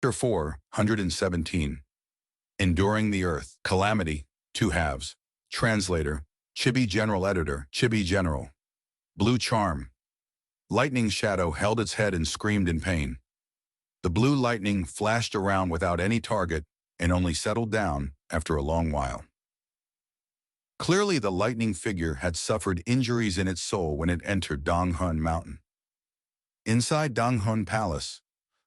Chapter 417. Enduring the Earth. Calamity. Two halves. Translator. Chibi General Editor. Chibi General. Blue Charm. Lightning Shadow held its head and screamed in pain. The blue lightning flashed around without any target and only settled down after a long while. Clearly, the lightning figure had suffered injuries in its soul when it entered Donghun Mountain. Inside Donghun Palace,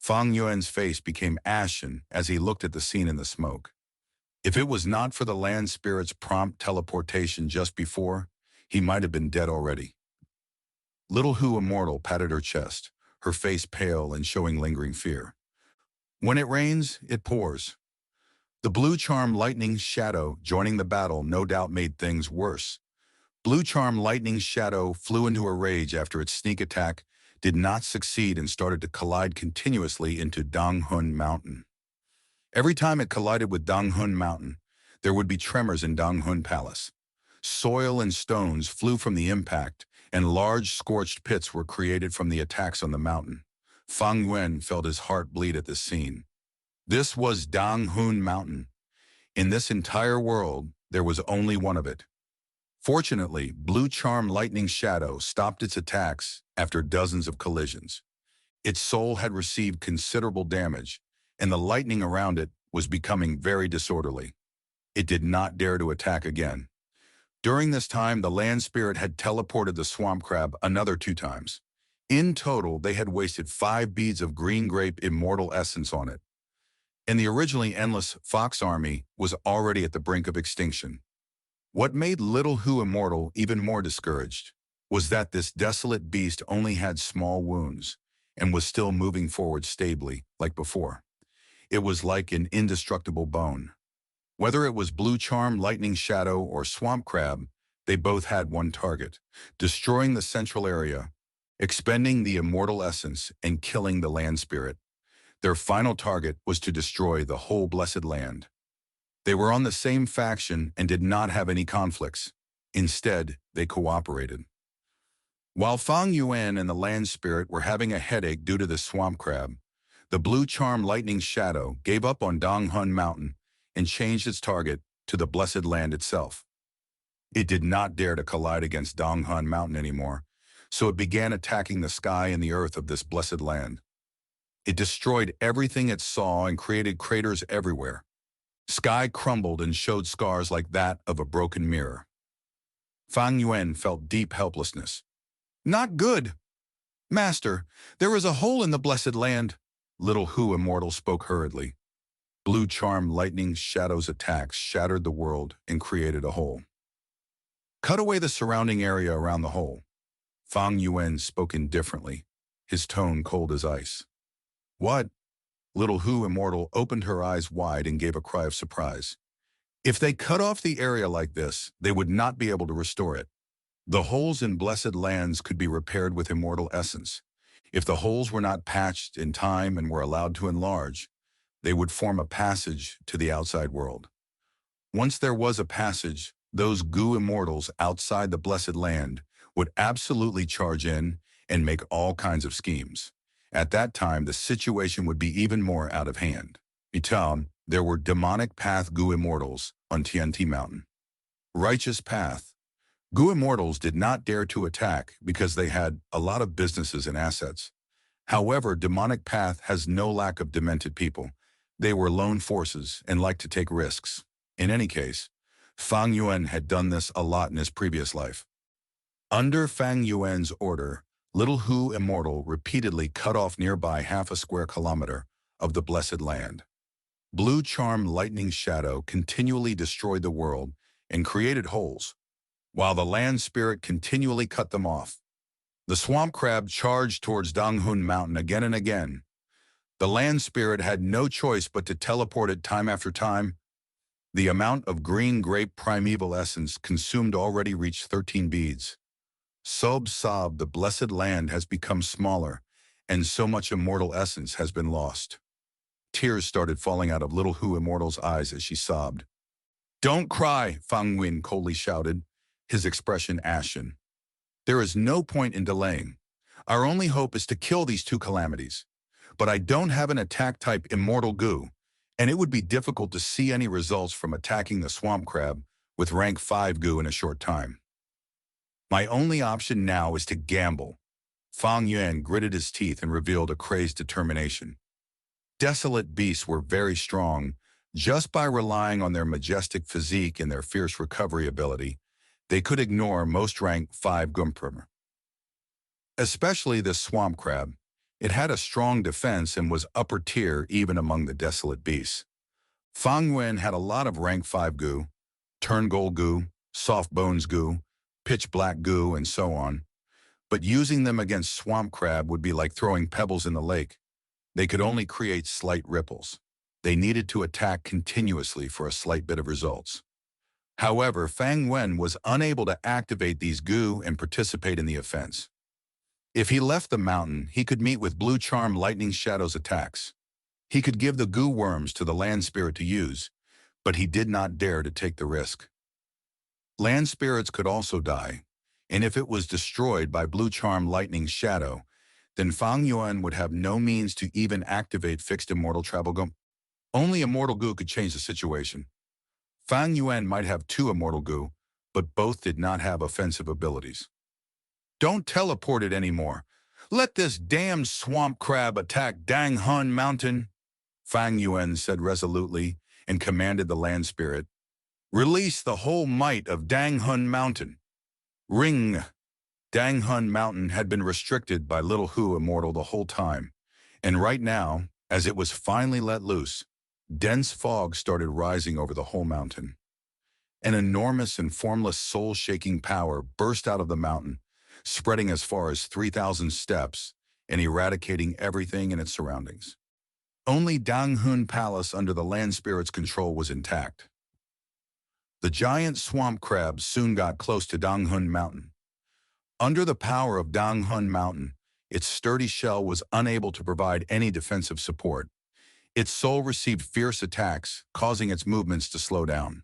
Fang Yuan's face became ashen as he looked at the scene in the smoke. If it was not for the land spirit's prompt teleportation just before, he might have been dead already. Little Hu Immortal patted her chest, her face pale and showing lingering fear. When it rains, it pours. The Blue Charm Lightning Shadow joining the battle no doubt made things worse. Blue Charm Lightning Shadow flew into a rage after its sneak attack did not succeed and started to collide continuously into Donghun Mountain. Every time it collided with Donghun Mountain, there would be tremors in Donghun Palace. Soil and stones flew from the impact, and large scorched pits were created from the attacks on the mountain. Fang Yuan felt his heart bleed at this scene. This was Donghun Mountain. In this entire world, there was only one of it. Fortunately, Blue Charm Lightning Shadow stopped its attacks after dozens of collisions. Its soul had received considerable damage, and the lightning around it was becoming very disorderly. It did not dare to attack again. During this time, the land spirit had teleported the swamp crab another 2 times. In total, they had wasted 5 beads of green grape immortal essence on it. And the originally endless fox army was already at the brink of extinction. What made Little Hu Immortal even more discouraged was that this desolate beast only had small wounds and was still moving forward stably, like before. It was like an indestructible bone. Whether it was Blue Charm, Lightning Shadow, or Swamp Crab, they both had one target: destroying the central area, expending the immortal essence, and killing the land spirit. Their final target was to destroy the whole blessed land. They were on the same faction and did not have any conflicts. Instead, they cooperated. While Fang Yuan and the land spirit were having a headache due to the swamp crab, the Blue Charm Lightning Shadow gave up on Donghun Mountain and changed its target to the blessed land itself. It did not dare to collide against Donghun Mountain anymore, so it began attacking the sky and the earth of this blessed land. It destroyed everything it saw and created craters everywhere. Sky crumbled and showed scars like that of a broken mirror. Fang Yuan felt deep helplessness. "Not good! Master, there is a hole in the blessed land." Little Hu Immortal spoke hurriedly. Blue Charm Lightning Shadow's attacks shattered the world and created a hole. "Cut away the surrounding area around the hole." Fang Yuan spoke indifferently, his tone cold as ice. "What?" Little Hu Immortal opened her eyes wide and gave a cry of surprise. If they cut off the area like this, they would not be able to restore it. The holes in blessed lands could be repaired with immortal essence. If the holes were not patched in time and were allowed to enlarge, they would form a passage to the outside world. Once there was a passage, those goo immortals outside the blessed land would absolutely charge in and make all kinds of schemes. At that time, the situation would be even more out of hand. There were demonic path goo immortals on TNT Mountain. Righteous path. Goo immortals did not dare to attack because they had a lot of businesses and assets. However, demonic path has no lack of demented people. They were lone forces and liked to take risks. In any case, Fang Yuan had done this a lot in his previous life. Under Fang Yuan's order, Little Hu Immortal repeatedly cut off nearby half a square kilometer of the blessed land. Blue Charm Lightning Shadow continually destroyed the world and created holes, while the land spirit continually cut them off. The swamp crab charged towards Donghun Mountain again and again. The land spirit had no choice but to teleport it time after time. The amount of green grape primeval essence consumed already reached 13 beads. Sob, the blessed land has become smaller, and so much immortal essence has been lost. Tears started falling out of Little Hu Immortal's eyes as she sobbed. "Don't cry," Fang Yuan coldly shouted, his expression ashen. "There is no point in delaying. Our only hope is to kill these 2 calamities. but I don't have an attack-type immortal goo, and it would be difficult to see any results from attacking the swamp crab with rank 5 goo in a short time. My only option now is to gamble. Fang Yuan gritted his teeth and revealed a crazed determination. Desolate beasts were very strong. Just by relying on their majestic physique and their fierce recovery ability, they could ignore most rank 5 Gumprimer. Especially the swamp crab. It had a strong defense and was upper tier even among the desolate beasts. Fang Yuan had a lot of rank 5 goo, turn gold goo, soft bones goo, pitch black goo, and so on. But using them against swamp crab would be like throwing pebbles in the lake. They could only create slight ripples. They needed to attack continuously for a slight bit of results. However, Fang Yuan was unable to activate these goo and participate in the offense. If he left the mountain, he could meet with Blue Charm Lightning Shadow's attacks. He could give the goo worms to the land spirit to use, but he did not dare to take the risk. Land spirits could also die, and if it was destroyed by Blue Charm Lightning Shadow, then Fang Yuan would have no means to even activate fixed immortal travel goo. Only immortal goo could change the situation. Fang Yuan might have 2 immortal goo, but both did not have offensive abilities. Don't teleport it anymore. Let this damned swamp crab attack Dang Hun Mountain, Fang Yuan said resolutely and commanded the land spirit. Release the whole might of Dang Hun Mountain. Ring. Dang Hun Mountain had been restricted by Little Hu Immortal the whole time, and right now, as it was finally let loose, dense fog started rising over the whole mountain. An enormous and formless soul-shaking power burst out of the mountain, spreading as far as 3,000 steps and eradicating everything in its surroundings. Only Dang Hun Palace under the land spirit's control was intact. The giant swamp crabs soon got close to Dang Hun Mountain. Under the power of Dang Hun Mountain, its sturdy shell was unable to provide any defensive support. Its soul received fierce attacks, causing its movements to slow down.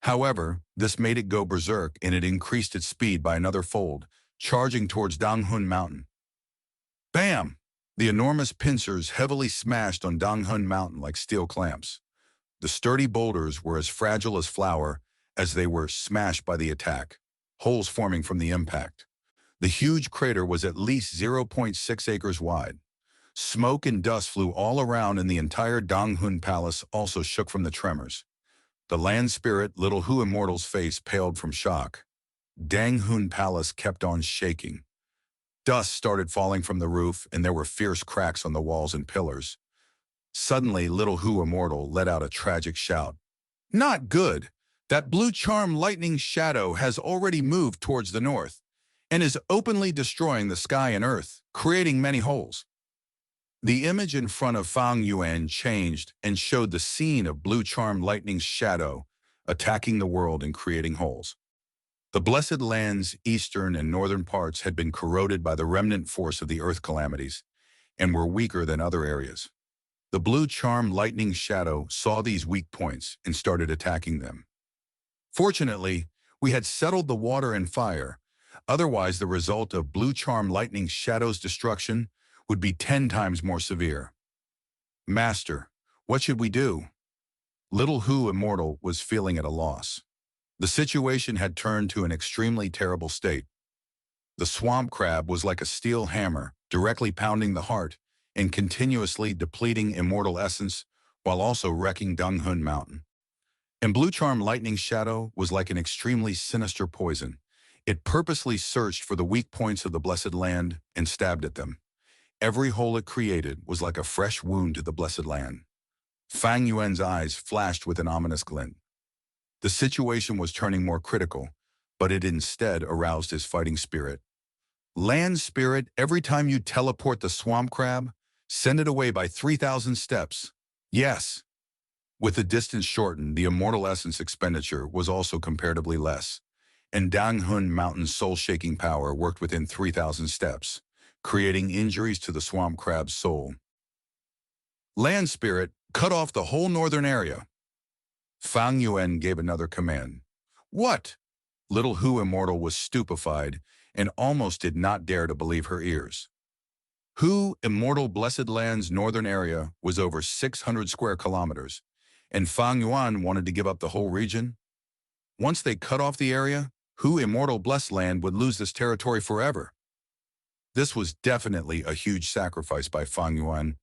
However, this made it go berserk and it increased its speed by another fold, charging towards Dang Hun Mountain. Bam! The enormous pincers heavily smashed on Dang Hun Mountain like steel clamps. The sturdy boulders were as fragile as flour as they were smashed by the attack, holes forming from the impact. The huge crater was at least 0.6 acres wide. Smoke and dust flew all around and the entire Dang Hun Palace also shook from the tremors. The land spirit, Little Hu Immortal's face paled from shock. Dang Hun Palace kept on shaking. Dust started falling from the roof and there were fierce cracks on the walls and pillars. Suddenly, Little Hu Immortal let out a tragic shout. Not good! That Blue Charm Lightning Shadow has already moved towards the north and is openly destroying the sky and earth, creating many holes. The image in front of Fang Yuan changed and showed the scene of Blue Charm Lightning's shadow attacking the world and creating holes. The Blessed Land's eastern and northern parts had been corroded by the remnant force of the earth calamities and were weaker than other areas. The Blue Charm Lightning Shadow saw these weak points and started attacking them. Fortunately, we had settled the water and fire, otherwise the result of Blue Charm Lightning Shadow's destruction would be 10 times more severe. Master, what should we do? Little Hu Immortal was feeling at a loss. The situation had turned to an extremely terrible state. The swamp crab was like a steel hammer, directly pounding the heart and continuously depleting immortal essence while also wrecking Dang Hun Mountain. And Blue Charm Lightning Shadow was like an extremely sinister poison. It purposely searched for the weak points of the Blessed Land and stabbed at them. Every hole it created was like a fresh wound to the Blessed Land. Fang Yuan's eyes flashed with an ominous glint. The situation was turning more critical, but it instead aroused his fighting spirit. Land spirit, every time you teleport the swamp crab, send it away by 3,000 steps. Yes. With the distance shortened, the immortal essence expenditure was also comparatively less, and Dang Hun Mountain's soul-shaking power worked within 3,000 steps, creating injuries to the swamp crab's soul. Land spirit, cut off the whole northern area. Fang Yuan gave another command. What? Little Hu Immortal was stupefied and almost did not dare to believe her ears. Hu immortal blessed land's northern area was over 600 square kilometers, and Fang Yuan wanted to give up the whole region. Once they cut off the area, Hu immortal blessed land would lose this territory forever. This was definitely a huge sacrifice by Fang Yuan.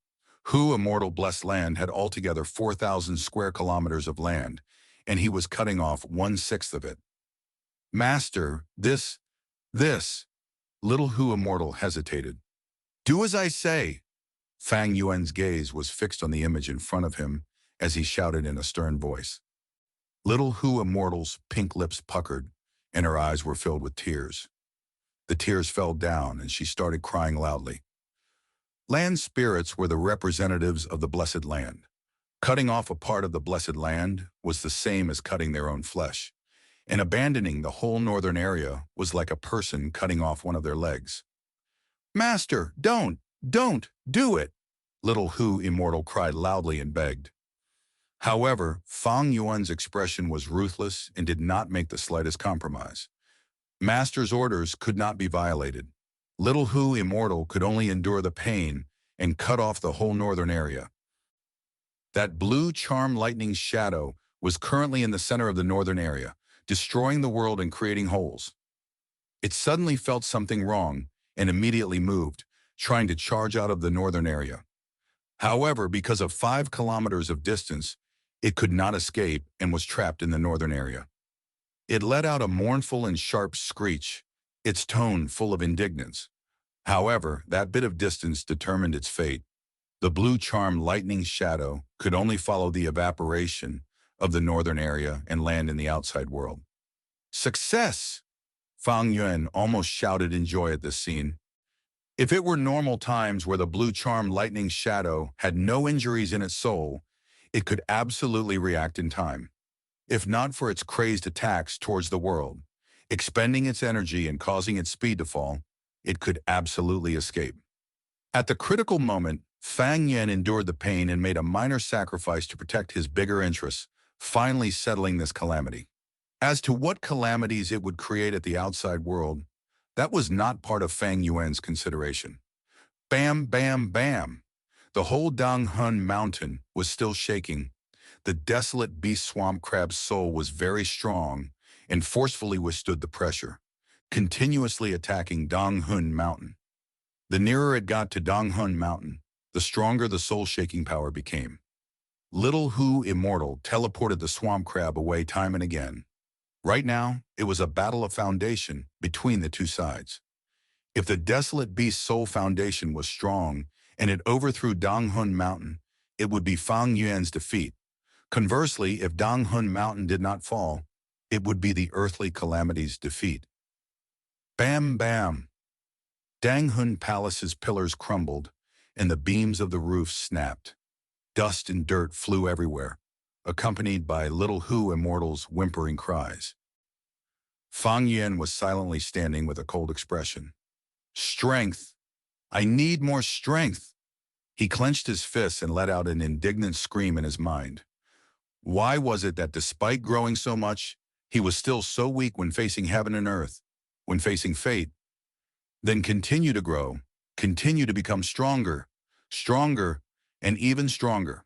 Hu immortal blessed land had altogether 4,000 square kilometers of land, and he was cutting off 1/6 of it. Master, this, little Hu immortal hesitated. Do as I say. Fang Yuan's gaze was fixed on the image in front of him as he shouted in a stern voice. Little Hu immortal's pink lips puckered, and her eyes were filled with tears. The tears fell down, and she started crying loudly. Land spirits were the representatives of the blessed land. Cutting off a part of the blessed land was the same as cutting their own flesh, and abandoning the whole northern area was like a person cutting off one of their legs. Master, don't do it, little Hu immortal cried loudly and begged. However, Fang Yuan's expression was ruthless and did not make the slightest compromise. Master's orders could not be violated. Little Hu immortal could only endure the pain and cut off the whole northern area. That blue charm lightning shadow was currently in the center of the northern area, destroying the world and creating holes. It suddenly felt something wrong and immediately moved, trying to charge out of the northern area. However, because of 5 kilometers of distance, it could not escape and was trapped in the northern area. It let out a mournful and sharp screech, its tone full of indignance. However, that bit of distance determined its fate. The blue charm lightning shadow could only follow the evaporation of the northern area and land in the outside world. Success! Fang Yuan almost shouted in joy at this scene. If it were normal times where the blue charm lightning shadow had no injuries in its soul, it could absolutely react in time. If not for its crazed attacks towards the world, expending its energy and causing its speed to fall, it could absolutely escape. At the critical moment, Fang Yuan endured the pain and made a minor sacrifice to protect his bigger interests, finally settling this calamity. As to what calamities it would create at the outside world, that was not part of Fang Yuan's consideration. Bam, bam, bam. The whole Dong Hun mountain was still shaking. The desolate beast swamp crab's soul was very strong and forcefully withstood the pressure, continuously attacking Dong Hun mountain. The nearer it got to Dong Hun mountain, the stronger the soul-shaking power became. Little Hu immortal teleported the swamp crab away time and again. Right now, it was a battle of foundation between the two sides. If the desolate beast's soul foundation was strong and it overthrew Dong Hun mountain, it would be Fang Yuan's defeat. Conversely, if Dong Hun mountain did not fall, it would be the earthly calamity's defeat. Bam, bam. Dong Hun Palace's pillars crumbled, and the beams of the roof snapped. Dust and dirt flew everywhere, accompanied by little Hu immortal's whimpering cries. Fang Yuan was silently standing with a cold expression. Strength! I need more strength! He clenched his fists and let out an indignant scream in his mind. Why was it that despite growing so much, he was still so weak when facing heaven and earth, when facing fate? Then continue to grow, continue to become stronger, and even stronger.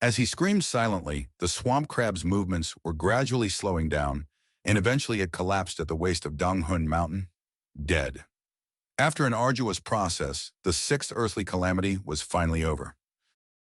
As he screamed silently, the swamp crab's movements were gradually slowing down, and eventually it collapsed at the waist of Dong Hun mountain, dead. After an arduous process, the 6th earthly calamity was finally over.